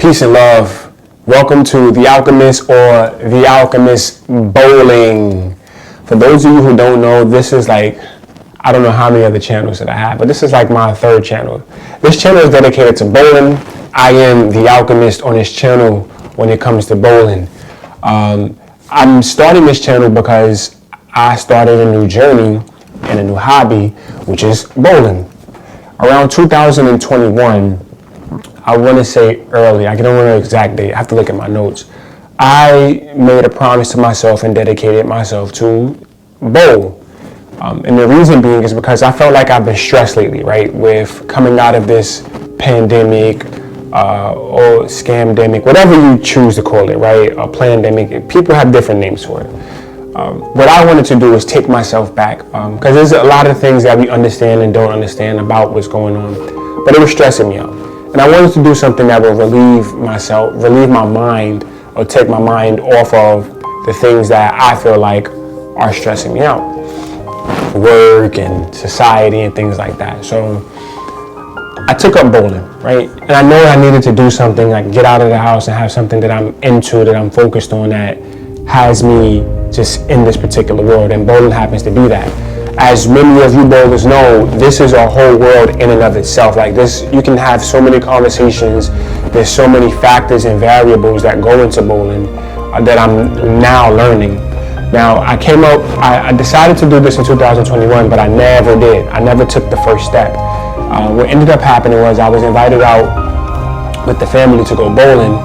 Peace and love. Welcome to The Alchemist or The Alchemist Bowling. For those of you who don't know, this is like, I don't know how many other channels that I have, but this is like my third channel. This channel is dedicated to bowling. I am The Alchemist on this channel when it comes to bowling. I'm starting this channel because I started a new journey and a new hobby, which is bowling. Around 2021, I want to say early, I don't remember the exact date, I have to look at my notes. I made a promise to myself and dedicated myself to bowl. And the reason being is because I felt like I've been stressed lately, right? With coming out of this pandemic or scamdemic, whatever you choose to call it, right? A pandemic, people have different names for it. What I wanted to do is take myself back because there's a lot of things that we understand and don't understand about what's going on, but it was stressing me out. And I wanted to do something that will relieve my mind, or take my mind off of the things that I feel like are stressing me out. Work and society and things like that. So I took up bowling, right? And I know I needed to do something, like get out of the house and have something that I'm into, that I'm focused on, that has me just in this particular world. And bowling happens to be that. As many of you bowlers know, this is a whole world in and of itself. Like this, you can have so many conversations. There's so many factors and variables that go into bowling that I'm now learning. Now, I decided to do this in 2021, but I never did. I never took the first step. What ended up happening was I was invited out with the family to go bowling,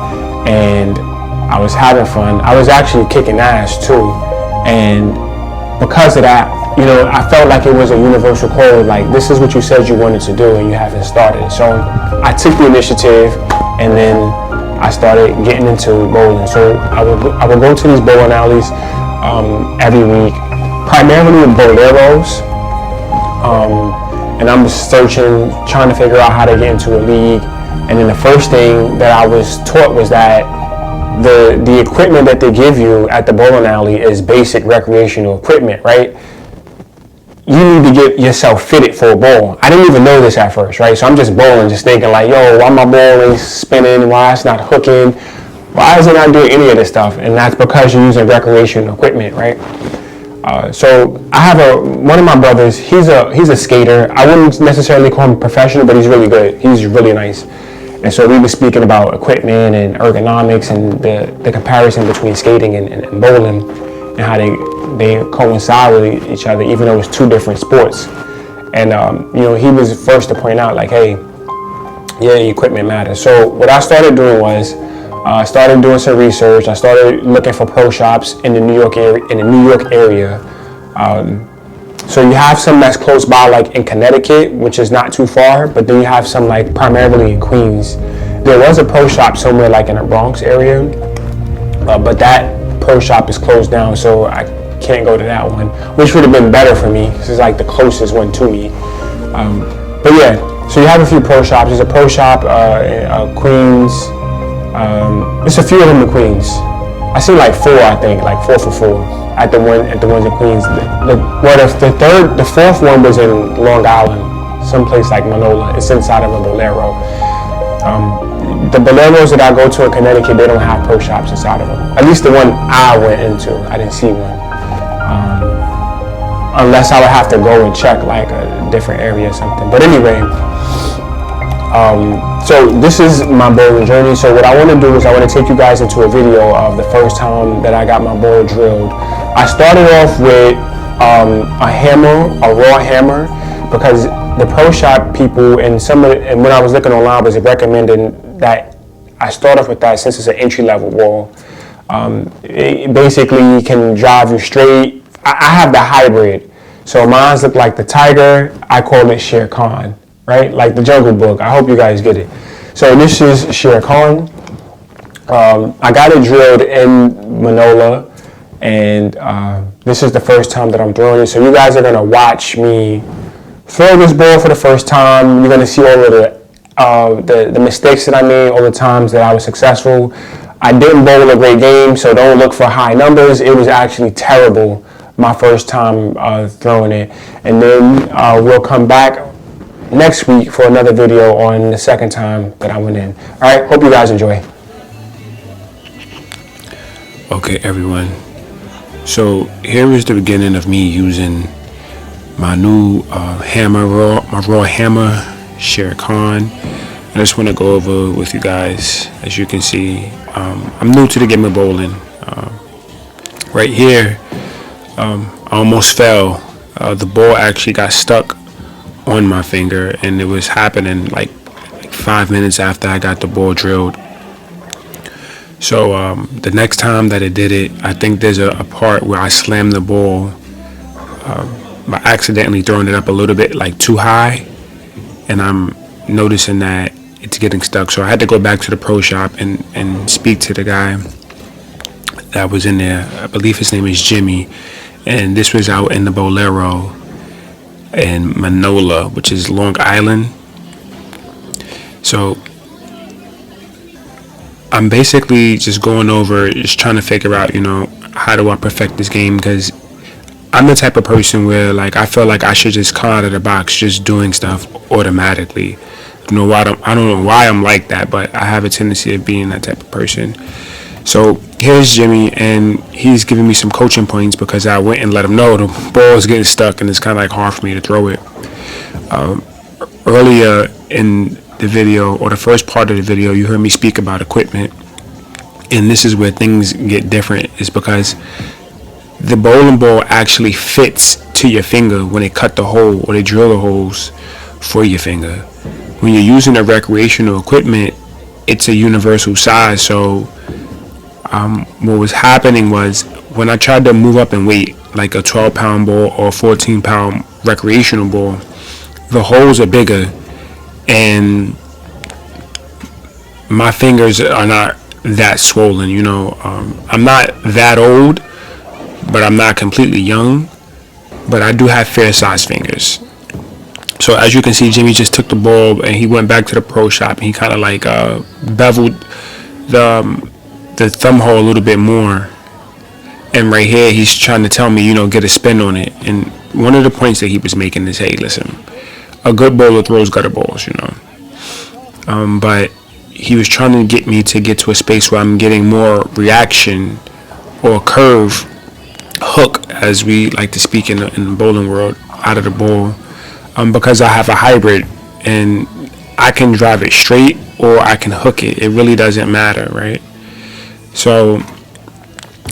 and I was having fun. I was actually kicking ass too. And because of that, you know, I felt like it was a universal code, like this is what you said you wanted to do and you haven't started. So I took the initiative and then I started getting into bowling. So I would go to these bowling alleys every week, primarily with boleros. And I'm searching, trying to figure out how to get into a league. And then the first thing that I was taught was that the equipment that they give you at the bowling alley is basic recreational equipment, right? You need to get yourself fitted for a bowl. I didn't even know this at first, right? So I'm just bowling, just thinking like, yo, why my ball ain't spinning? Why it's not hooking? Why is it not doing any of this stuff? And that's because you're using recreational equipment, right? So I have one of my brothers, he's a skater. I wouldn't necessarily call him professional, but he's really good. He's really nice. And so we were speaking about equipment and ergonomics and the comparison between skating and bowling and how they coincide with each other, even though it's two different sports. And you know, he was first to point out like, hey, yeah, equipment matters. So what I started doing was I started doing some research. I started looking for pro shops in the New York area. So you have some that's close by, like in Connecticut, which is not too far, but then you have some like primarily in Queens. There was a pro shop somewhere like in the Bronx area, but that pro shop is closed down, so I can't go to that one, which would have been better for me. This is like the closest one to me. But yeah, so you have a few pro shops. There's a pro shop in Queens. There's a few of them in Queens. I see like four, I think, like 4 for 4 at the ones in Queens. The fourth one was in Long Island, someplace like Manola. It's inside of a bolero. The boleros that I go to in Connecticut, they don't have pro shops inside of them. At least the one I went into, I didn't see one. Unless I would have to go and check like a different area or something. But anyway, so this is my bowling journey. So what I want to do is I want to take you guys into a video of the first time that I got my ball drilled. I started off with a hammer, a raw hammer, because the pro shop people and when I was looking online was recommending that I start off with that since it's an entry level ball. It basically can drive you straight. I have the hybrid, so mine's look like the Tiger. I call it ShereKon, right? Like the Jungle Book. I hope you guys get it. So this is ShereKon. I got it drilled in Manola, and this is the first time that I'm throwing it. So you guys are gonna watch me throw this ball for the first time. You're gonna see all of the mistakes that I made, all the times that I was successful. I didn't bowl a great game, so don't look for high numbers. It was actually terrible my first time throwing it. And then we'll come back next week for another video on the second time that I went in. All right, hope you guys enjoy. Okay, everyone. So here is the beginning of me using my new hammer, my raw hammer, ShereKon. I just want to go over with you guys. As you can see, I'm new to the game of bowling. Right here, I almost fell. The ball actually got stuck on my finger, and it was happening like 5 minutes after I got the ball drilled. So the next time that it did it, I think there's a part where I slammed the ball by accidentally throwing it up a little bit like too high, and I'm noticing that it's getting stuck. So I had to go back to the pro shop and speak to the guy that was in there. I believe his name is Jimmy, and this was out in the Bolero in Manola, which is Long Island. So I'm basically just going over, just trying to figure out, how do I perfect this game? Because I'm the type of person where, like, I feel like I should just come out of the box, just doing stuff automatically. I don't know why I'm like that, but I have a tendency of being that type of person. So here's Jimmy, and he's giving me some coaching points because I went and let him know the ball is getting stuck, and it's kind of like hard for me to throw it. Earlier in the video, or the first part of the video, you heard me speak about equipment, and this is where things get different, is because the bowling ball actually fits to your finger when they cut the hole or they drill the holes for your finger. When you're using a recreational equipment, it's a universal size. So what was happening was, when I tried to move up in weight, like a 12-pound ball or a 14-pound recreational ball, the holes are bigger, and my fingers are not that swollen. I'm not that old, but I'm not completely young, but I do have fair sized fingers. So as you can see, Jimmy just took the ball and he went back to the pro shop, and he kind of like beveled the thumb hole a little bit more, and right here he's trying to tell me, get a spin on it. And one of the points that he was making is, hey, listen, a good bowler throws gutter balls, but he was trying to get me to get to a space where I'm getting more reaction or curve, hook, as we like to speak in the bowling world, out of the ball, because I have a hybrid, and I can drive it straight or I can hook it. It really doesn't matter, right? So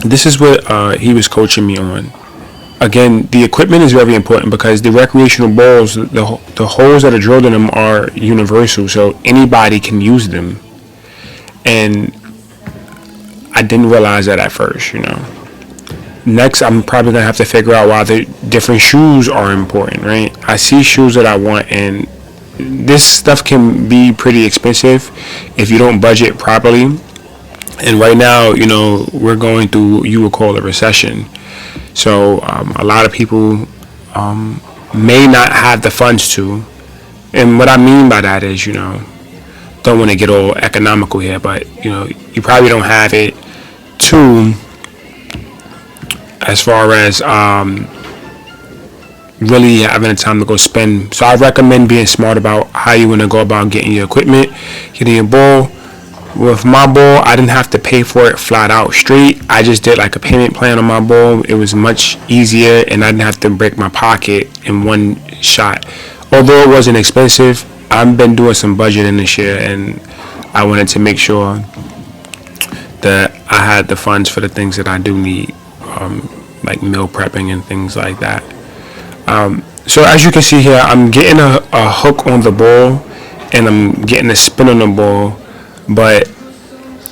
this is what he was coaching me on. Again, the equipment is very important because the recreational balls, the holes that are drilled in them are universal, so anybody can use them. And I didn't realize that at first, Next, I'm probably going to have to figure out why the different shoes are important, right? I see shoes that I want, and this stuff can be pretty expensive if you don't budget properly. And right now, we're going through, you would call a recession. So a lot of people may not have the funds to. And what I mean by that is, don't want to get all economical here, but, you probably don't have it to, as far as really having the time to go spend. So I recommend being smart about how you want to go about getting your equipment, getting your ball. With my ball, I didn't have to pay for it flat out straight. I just did like a payment plan on my ball. It was much easier, and I didn't have to break my pocket in one shot. Although it wasn't expensive, I've been doing some budgeting this year, and I wanted to make sure that I had the funds for the things that I do need, like meal prepping and things like that. So as you can see here, I'm getting a hook on the ball, and I'm getting a spin on the ball. But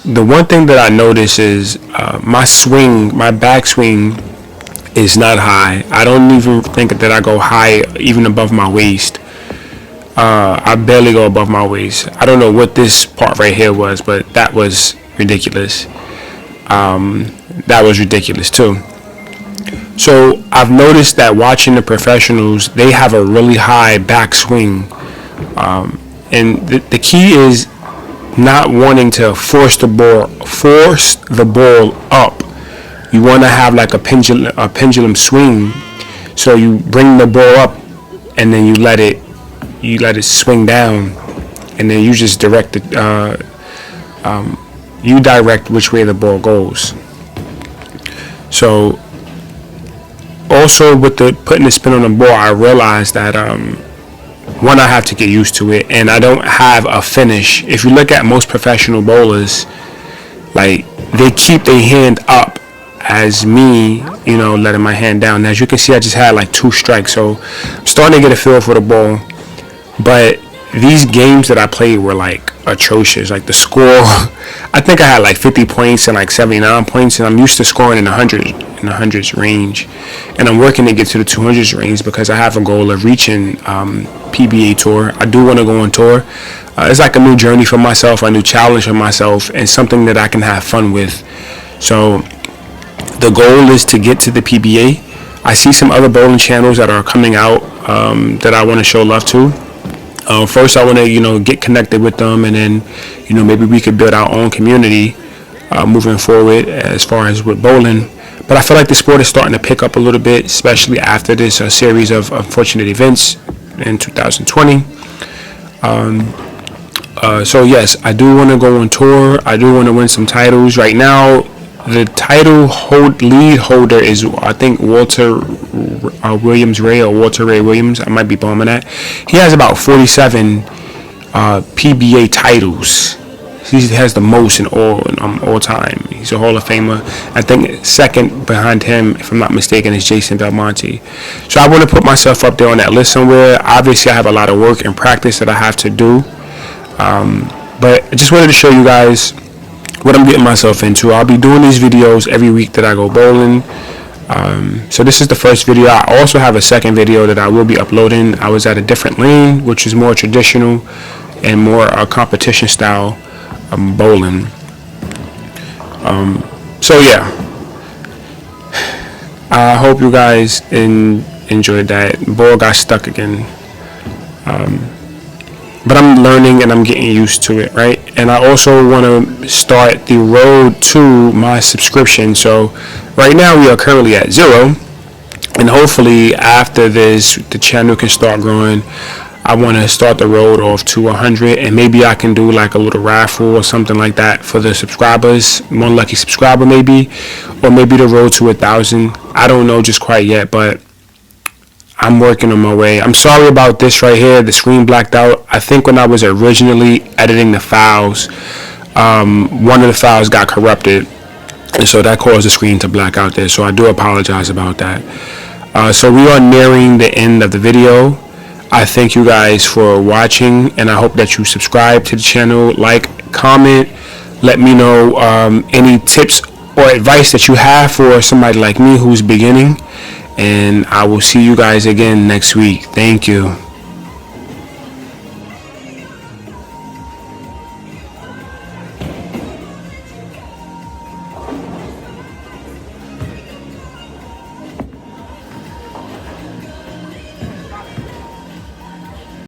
the one thing that I notice is my backswing is not high. I don't even think that I go high, even above my waist. I barely go above my waist. I don't know what this part right here was, but that was ridiculous. That was ridiculous too. So I've noticed that watching the professionals, they have a really high backswing. And the key is not wanting to force the ball up. You want to have like a pendulum swing. So you bring the ball up, and then you let it swing down, and then you just direct it. You direct which way the ball goes. So also with the putting the spin on the ball, I realized that one, I have to get used to it, and I don't have a finish. If you look at most professional bowlers, like, they keep their hand up as me, letting my hand down. As you can see, I just had like 2 strikes, so I'm starting to get a feel for the ball. But these games that I played were like atrocious. Like the score, I think I had like 50 points and like 79 points, and I'm used to scoring in the hundreds range, and I'm working to get to the 200s range because I have a goal of reaching PBA tour. I do want to go on tour. It's like a new journey for myself, a new challenge for myself, and something that I can have fun with. So the goal is to get to the PBA. I see some other bowling channels that are coming out that I want to show love to. First, I want to, get connected with them, and then, maybe we could build our own community moving forward as far as with bowling. But I feel like the sport is starting to pick up a little bit, especially after this series of unfortunate events in 2020. So yes, I do want to go on tour. I do want to win some titles. Right now, the title lead holder is, I think, Walter Williams Ray, or Walter Ray Williams. I might be bombing that. He has about 47 PBA titles. He has the most in all time. He's a Hall of Famer. I think second behind him, if I'm not mistaken, is Jason Belmonte. So I want to put myself up there on that list somewhere. Obviously, I have a lot of work and practice that I have to do. But I just wanted to show you guys what I'm getting myself into. I'll be doing these videos every week that I go bowling. So this is the first video. I also have a second video that I will be uploading. I was at a different lane, which is more traditional and more competition style bowling. So yeah, I hope you guys enjoyed that. Ball got stuck again. But I'm learning and I'm getting used to it, right? And I also want to start the road to my subscription. So right now we are currently at 0, and hopefully after this the channel can start growing. I want to start the road off to 100, and maybe I can do like a little raffle or something like that for the subscribers, one lucky subscriber maybe, or maybe the road to 1,000. I don't know just quite yet, but I'm working on my way. I'm sorry about this right here. The screen blacked out. I think when I was originally editing the files, one of the files got corrupted, and so that caused the screen to black out there. So I do apologize about that. So we are nearing the end of the video. I thank you guys for watching, and I hope that you subscribe to the channel, like, comment, let me know any tips or advice that you have for somebody like me who's beginning. And I will see you guys again next week. Thank you.